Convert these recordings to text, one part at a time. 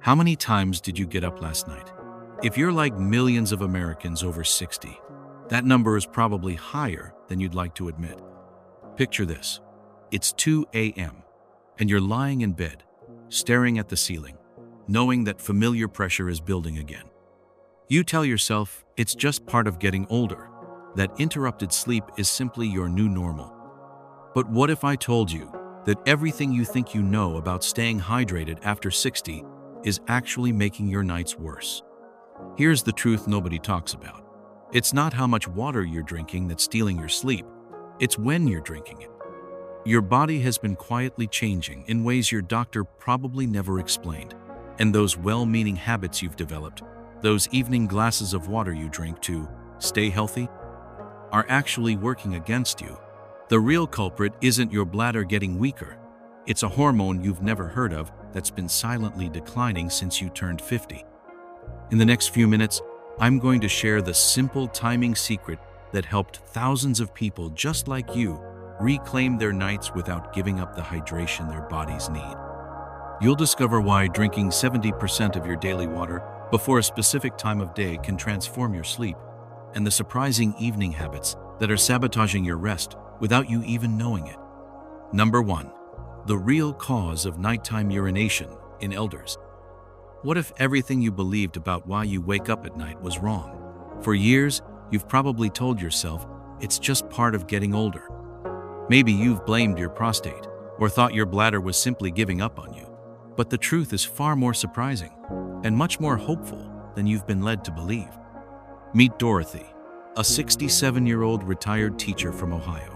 How many times did you get up last night? If you're like millions of Americans over 60, that number is probably higher than you'd like to admit. Picture this. It's 2 a.m., and you're lying in bed, staring at the ceiling, knowing that familiar pressure is building again. You tell yourself it's just part of getting older, that interrupted sleep is simply your new normal. But what if I told you that everything you think you know about staying hydrated after 60 is actually making your nights worse? Here's the truth nobody talks about. It's not how much water you're drinking that's stealing your sleep. It's when you're drinking it. Your body has been quietly changing in ways your doctor probably never explained. And those well-meaning habits you've developed, those evening glasses of water you drink to stay healthy, are actually working against you. The real culprit isn't your bladder getting weaker. It's a hormone you've never heard of that's been silently declining since you turned 50. In the next few minutes, I'm going to share the simple timing secret that helped thousands of people just like you reclaim their nights without giving up the hydration their bodies need. You'll discover why drinking 70% of your daily water before a specific time of day can transform your sleep, and the surprising evening habits that are sabotaging your rest without you even knowing it. Number 1. The real cause of nighttime urination in elders. What if everything you believed about why you wake up at night was wrong? For years, you've probably told yourself it's just part of getting older. Maybe you've blamed your prostate or thought your bladder was simply giving up on you. But the truth is far more surprising and much more hopeful than you've been led to believe. Meet Dorothy, a 67-year-old retired teacher from Ohio.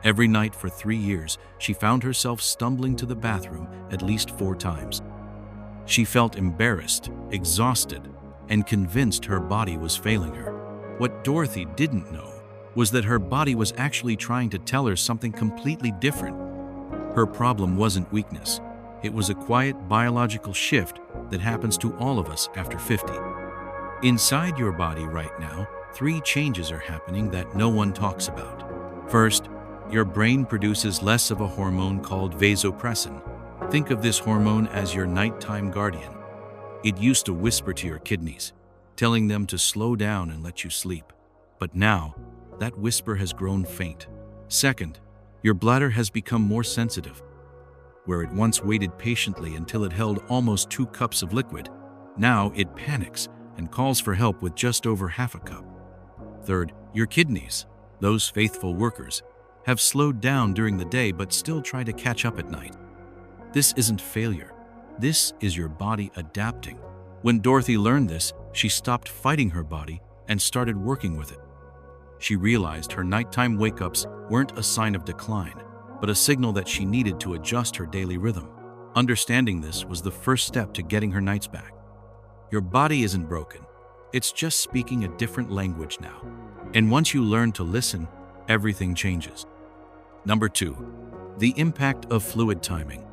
Every night for 3 years, she found herself stumbling to the bathroom at least 4 times. She felt embarrassed, exhausted, and convinced her body was failing her. What Dorothy didn't know was that her body was actually trying to tell her something completely different. Her problem wasn't weakness. It was a quiet biological shift that happens to all of us after 50. Inside your body right now, 3 changes are happening that no one talks about. First, your brain produces less of a hormone called vasopressin. Think of this hormone as your nighttime guardian. It used to whisper to your kidneys, telling them to slow down and let you sleep. But now, that whisper has grown faint. Second, your bladder has become more sensitive. Where it once waited patiently until it held almost 2 cups of liquid, now it panics and calls for help with just over half a cup. Third, your kidneys, those faithful workers, have slowed down during the day but still try to catch up at night. This isn't failure. This is your body adapting. When Dorothy learned this, she stopped fighting her body and started working with it. She realized her nighttime wake-ups weren't a sign of decline, but a signal that she needed to adjust her daily rhythm. Understanding this was the first step to getting her nights back. Your body isn't broken. It's just speaking a different language now. And once you learn to listen, everything changes. Number 2. The impact of fluid timing.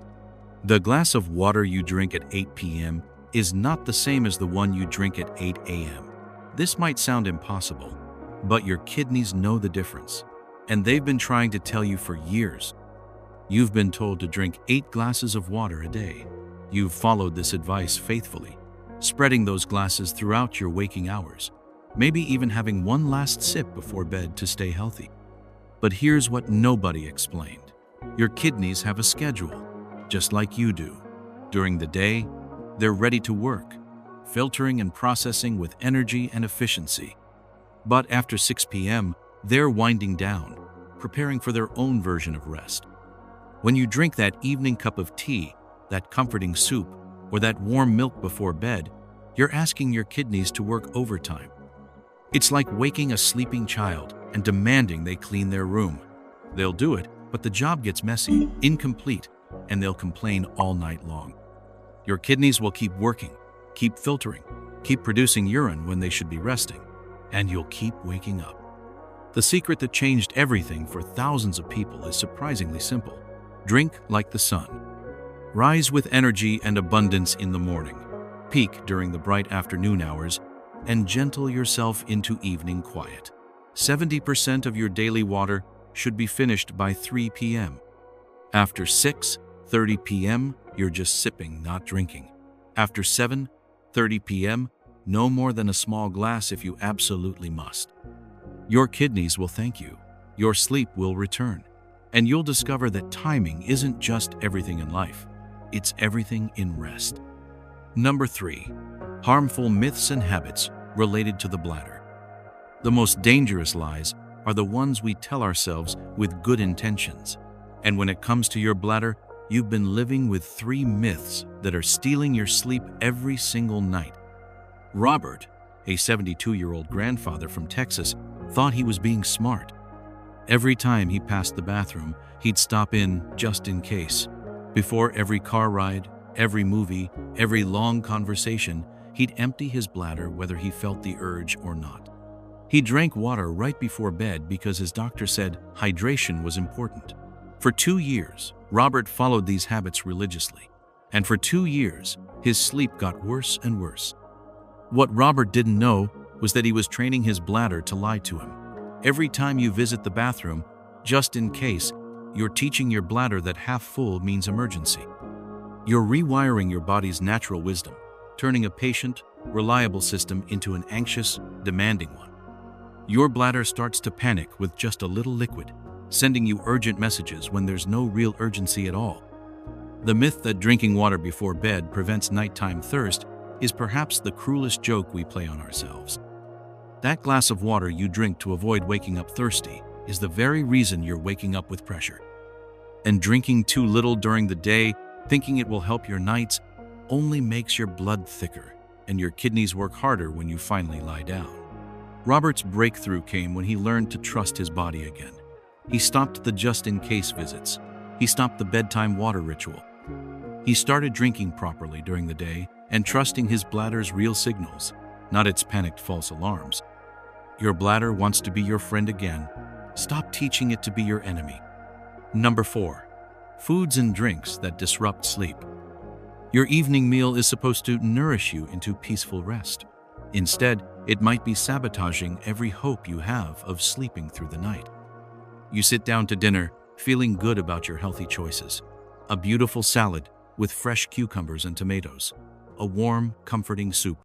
The glass of water you drink at 8 p.m. is not the same as the one you drink at 8 a.m. This might sound impossible, but your kidneys know the difference, and they've been trying to tell you for years. You've been told to drink 8 glasses of water a day. You've followed this advice faithfully, spreading those glasses throughout your waking hours, maybe even having one last sip before bed to stay healthy. But here's what nobody explained. Your kidneys have a schedule, just like you do. During the day, they're ready to work, filtering and processing with energy and efficiency. But after 6 p.m., they're winding down, preparing for their own version of rest. When you drink that evening cup of tea, that comforting soup, or that warm milk before bed, you're asking your kidneys to work overtime. It's like waking a sleeping child and demanding they clean their room. They'll do it, but the job gets messy, incomplete, and they'll complain all night long. Your kidneys will keep working, keep filtering, keep producing urine when they should be resting, and you'll keep waking up. The secret that changed everything for thousands of people is surprisingly simple. Drink like the sun. Rise with energy and abundance in the morning, peak during the bright afternoon hours, and gentle yourself into evening quiet. 70% of your daily water should be finished by 3 p.m. After 6:30 p.m., you're just sipping, not drinking. After 7:30 p.m., no more than a small glass if you absolutely must. Your kidneys will thank you, your sleep will return, and you'll discover that timing isn't just everything in life, it's everything in rest. Number 3. Harmful myths and habits related to the bladder. The most dangerous lies are the ones we tell ourselves with good intentions. And when it comes to your bladder, you've been living with 3 myths that are stealing your sleep every single night. Robert, a 72-year-old grandfather from Texas, thought he was being smart. Every time he passed the bathroom, he'd stop in just in case. Before every car ride, every movie, every long conversation, he'd empty his bladder whether he felt the urge or not. He drank water right before bed because his doctor said hydration was important. For 2 years, Robert followed these habits religiously. And for 2 years, his sleep got worse and worse. What Robert didn't know was that he was training his bladder to lie to him. Every time you visit the bathroom, just in case, you're teaching your bladder that half full means emergency. You're rewiring your body's natural wisdom, turning a patient, reliable system into an anxious, demanding one. Your bladder starts to panic with just a little liquid, sending you urgent messages when there's no real urgency at all. The myth that drinking water before bed prevents nighttime thirst is perhaps the cruelest joke we play on ourselves. That glass of water you drink to avoid waking up thirsty is the very reason you're waking up with pressure. And drinking too little during the day, thinking it will help your nights, only makes your blood thicker and your kidneys work harder when you finally lie down. Robert's breakthrough came when he learned to trust his body again. He stopped the just-in-case visits. He stopped the bedtime water ritual. He started drinking properly during the day and trusting his bladder's real signals, not its panicked false alarms. Your bladder wants to be your friend again. Stop teaching it to be your enemy. Number 4. Foods and drinks that disrupt sleep. Your evening meal is supposed to nourish you into peaceful rest. Instead, it might be sabotaging every hope you have of sleeping through the night. You sit down to dinner feeling good about your healthy choices. A beautiful salad with fresh cucumbers and tomatoes. A warm, comforting soup.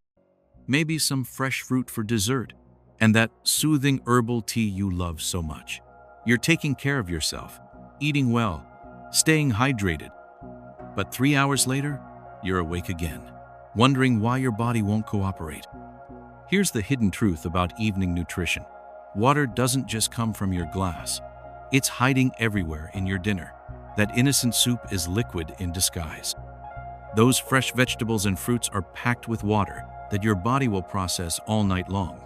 Maybe some fresh fruit for dessert. And that soothing herbal tea you love so much. You're taking care of yourself, eating well, staying hydrated. But 3 hours later, you're awake again, wondering why your body won't cooperate. Here's the hidden truth about evening nutrition. Water doesn't just come from your glass. It's hiding everywhere in your dinner. That innocent soup is liquid in disguise. Those fresh vegetables and fruits are packed with water that your body will process all night long.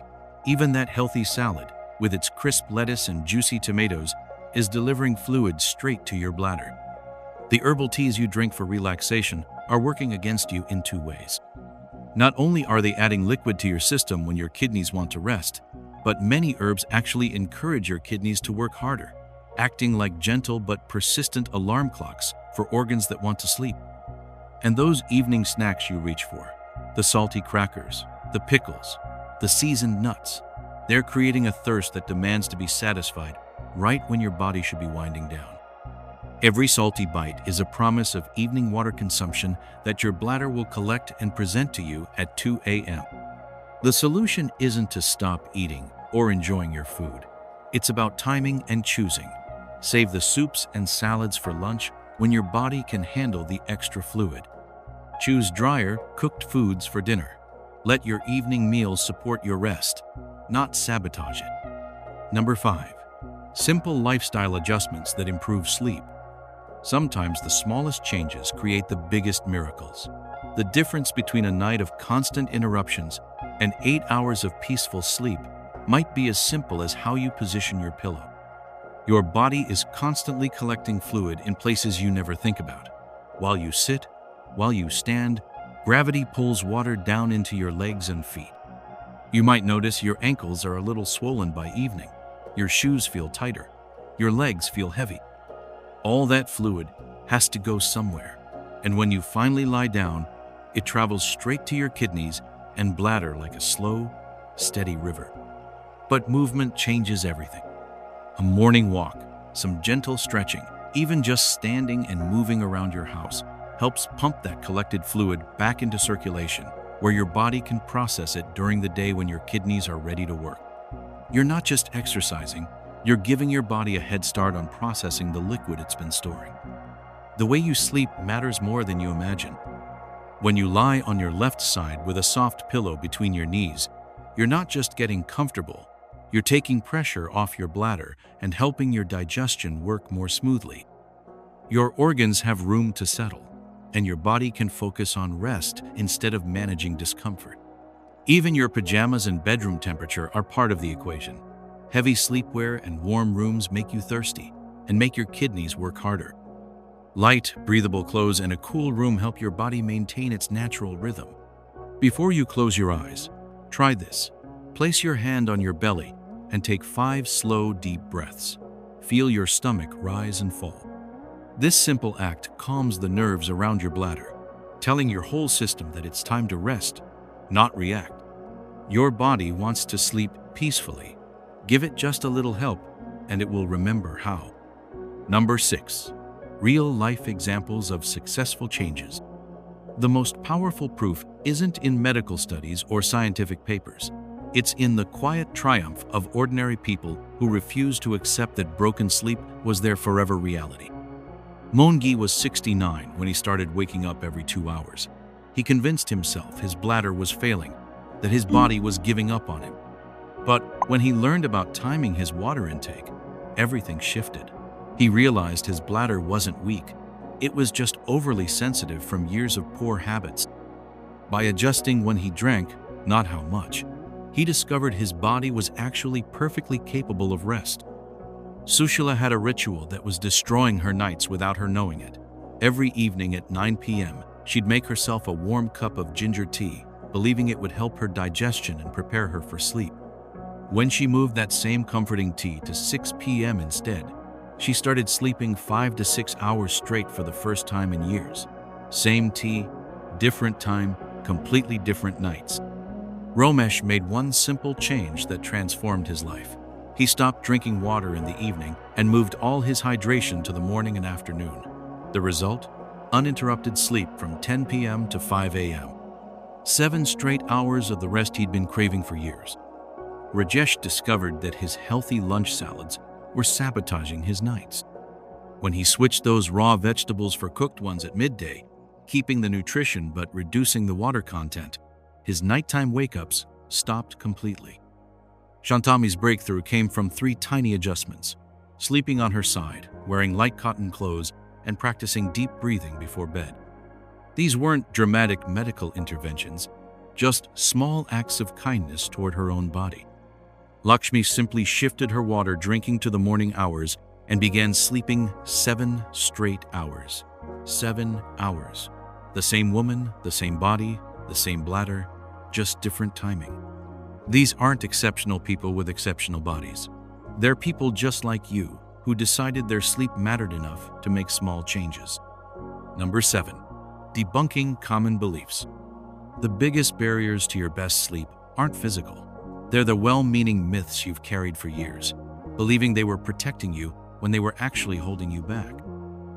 Even that healthy salad, with its crisp lettuce and juicy tomatoes, is delivering fluid straight to your bladder. The herbal teas you drink for relaxation are working against you in 2 ways. Not only are they adding liquid to your system when your kidneys want to rest, but many herbs actually encourage your kidneys to work harder, acting like gentle but persistent alarm clocks for organs that want to sleep. And those evening snacks you reach for, the salty crackers, the pickles, the seasoned nuts, they're creating a thirst that demands to be satisfied right when your body should be winding down. Every salty bite is a promise of evening water consumption that your bladder will collect and present to you at 2 a.m. The solution isn't to stop eating or enjoying your food. It's about timing and choosing. Save the soups and salads for lunch when your body can handle the extra fluid. Choose drier, cooked foods for dinner. Let your evening meals support your rest, not sabotage it. Number 5. Simple lifestyle adjustments that improve sleep. Sometimes the smallest changes create the biggest miracles. The difference between a night of constant interruptions and 8 hours of peaceful sleep might be as simple as how you position your pillow. Your body is constantly collecting fluid in places you never think about. While you sit, while you stand, gravity pulls water down into your legs and feet. You might notice your ankles are a little swollen by evening. Your shoes feel tighter. Your legs feel heavy. All that fluid has to go somewhere, and when you finally lie down, it travels straight to your kidneys and bladder like a slow, steady river. But movement changes everything. A morning walk, some gentle stretching, even just standing and moving around your house, helps pump that collected fluid back into circulation, where your body can process it during the day when your kidneys are ready to work. You're not just exercising, you're giving your body a head start on processing the liquid it's been storing. The way you sleep matters more than you imagine. When you lie on your left side with a soft pillow between your knees, you're not just getting comfortable, you're taking pressure off your bladder and helping your digestion work more smoothly. Your organs have room to settle, and your body can focus on rest instead of managing discomfort. Even your pajamas and bedroom temperature are part of the equation. Heavy sleepwear and warm rooms make you thirsty and make your kidneys work harder. Light, breathable clothes and a cool room help your body maintain its natural rhythm. Before you close your eyes, try this. Place your hand on your belly and take 5 slow, deep breaths. Feel your stomach rise and fall. This simple act calms the nerves around your bladder, telling your whole system that it's time to rest, not react. Your body wants to sleep peacefully. Give it just a little help, and it will remember how. Number 6. Real-life examples of successful changes. The most powerful proof isn't in medical studies or scientific papers. It's in the quiet triumph of ordinary people who refuse to accept that broken sleep was their forever reality. Mongi was 69 when he started waking up every 2 hours. He convinced himself his bladder was failing, that his body was giving up on him. But when he learned about timing his water intake, everything shifted. He realized his bladder wasn't weak. It was just overly sensitive from years of poor habits. By adjusting when he drank, not how much, he discovered his body was actually perfectly capable of rest. Sushila had a ritual that was destroying her nights without her knowing it. Every evening at 9 p.m., she'd make herself a warm cup of ginger tea, believing it would help her digestion and prepare her for sleep. When she moved that same comforting tea to 6 p.m. instead, she started sleeping 5 to 6 hours straight for the first time in years. Same tea, different time, completely different nights. Romesh made one simple change that transformed his life. He stopped drinking water in the evening and moved all his hydration to the morning and afternoon. The result? Uninterrupted sleep from 10 p.m. to 5 a.m. 7 straight hours of the rest he'd been craving for years. Rajesh discovered that his healthy lunch salads were sabotaging his nights. When he switched those raw vegetables for cooked ones at midday, keeping the nutrition but reducing the water content, his nighttime wake-ups stopped completely. Shantami's breakthrough came from 3 tiny adjustments: sleeping on her side, wearing light cotton clothes, and practicing deep breathing before bed. These weren't dramatic medical interventions, just small acts of kindness toward her own body. Lakshmi simply shifted her water drinking to the morning hours and began sleeping 7 straight hours. 7 hours. The same woman, the same body, the same bladder, just different timing. These aren't exceptional people with exceptional bodies. They're people just like you who decided their sleep mattered enough to make small changes. Number 7. Debunking common beliefs. The biggest barriers to your best sleep aren't physical. They're the well-meaning myths you've carried for years, believing they were protecting you when they were actually holding you back.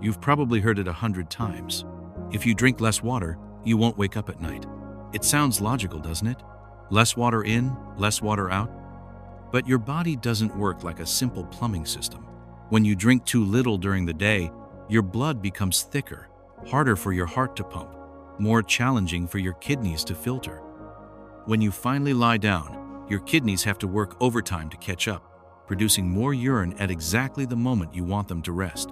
You've probably heard it 100 times. If you drink less water, you won't wake up at night. It sounds logical, doesn't it? Less water in, less water out. But your body doesn't work like a simple plumbing system. When you drink too little during the day, your blood becomes thicker, harder for your heart to pump, more challenging for your kidneys to filter. When you finally lie down, your kidneys have to work overtime to catch up, producing more urine at exactly the moment you want them to rest.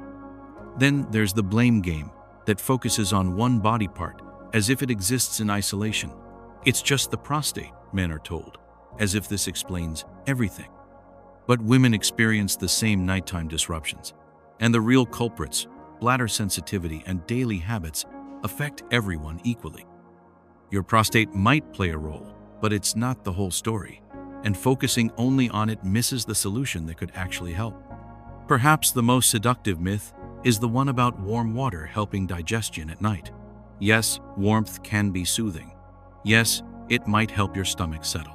Then there's the blame game that focuses on one body part as if it exists in isolation. It's just the prostate, men are told, as if this explains everything. But women experience the same nighttime disruptions, and the real culprits, bladder sensitivity and daily habits, affect everyone equally. Your prostate might play a role, but it's not the whole story, and focusing only on it misses the solution that could actually help. Perhaps the most seductive myth is the one about warm water helping digestion at night. Yes, warmth can be soothing. Yes, it might help your stomach settle.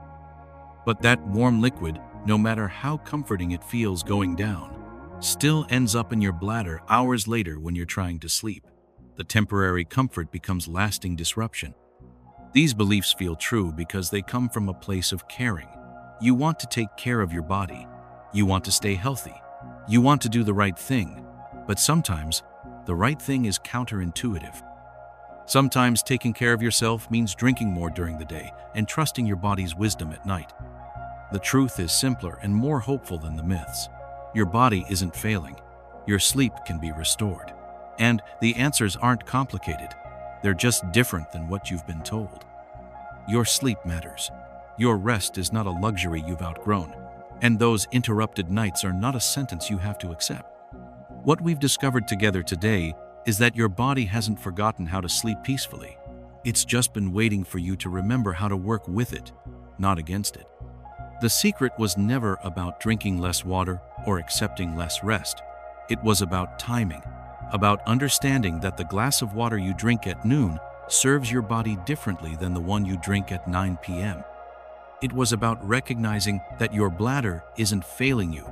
But that warm liquid, no matter how comforting it feels going down, still ends up in your bladder hours later when you're trying to sleep. The temporary comfort becomes lasting disruption. These beliefs feel true because they come from a place of caring. You want to take care of your body. You want to stay healthy. You want to do the right thing. But sometimes, the right thing is counterintuitive. Sometimes taking care of yourself means drinking more during the day and trusting your body's wisdom at night. The truth is simpler and more hopeful than the myths. Your body isn't failing. Your sleep can be restored. And the answers aren't complicated. They're just different than what you've been told. Your sleep matters. Your rest is not a luxury you've outgrown. And those interrupted nights are not a sentence you have to accept. What we've discovered together today is that your body hasn't forgotten how to sleep peacefully. It's just been waiting for you to remember how to work with it, not against it. The secret was never about drinking less water or accepting less rest. It was about timing, about understanding that the glass of water you drink at noon serves your body differently than the one you drink at 9 p.m. It was about recognizing that your bladder isn't failing you.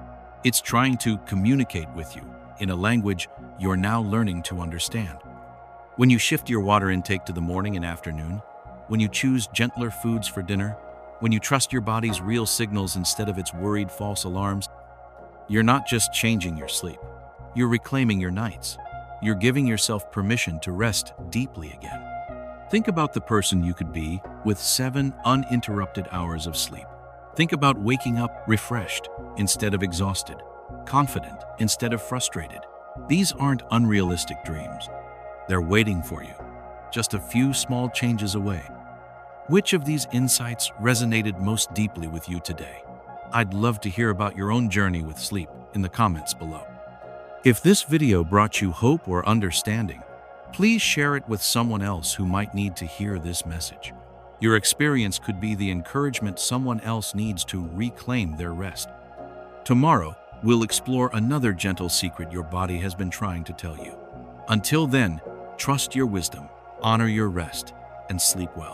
It's trying to communicate with you in a language you're now learning to understand. When you shift your water intake to the morning and afternoon, when you choose gentler foods for dinner, when you trust your body's real signals instead of its worried false alarms, you're not just changing your sleep. You're reclaiming your nights. You're giving yourself permission to rest deeply again. Think about the person you could be with 7 uninterrupted hours of sleep. Think about waking up refreshed instead of exhausted, confident instead of frustrated. These aren't unrealistic dreams. They're waiting for you, just a few small changes away. Which of these insights resonated most deeply with you today? I'd love to hear about your own journey with sleep in the comments below. If this video brought you hope or understanding, please share it with someone else who might need to hear this message. Your experience could be the encouragement someone else needs to reclaim their rest. Tomorrow, we'll explore another gentle secret your body has been trying to tell you. Until then, trust your wisdom, honor your rest, and sleep well.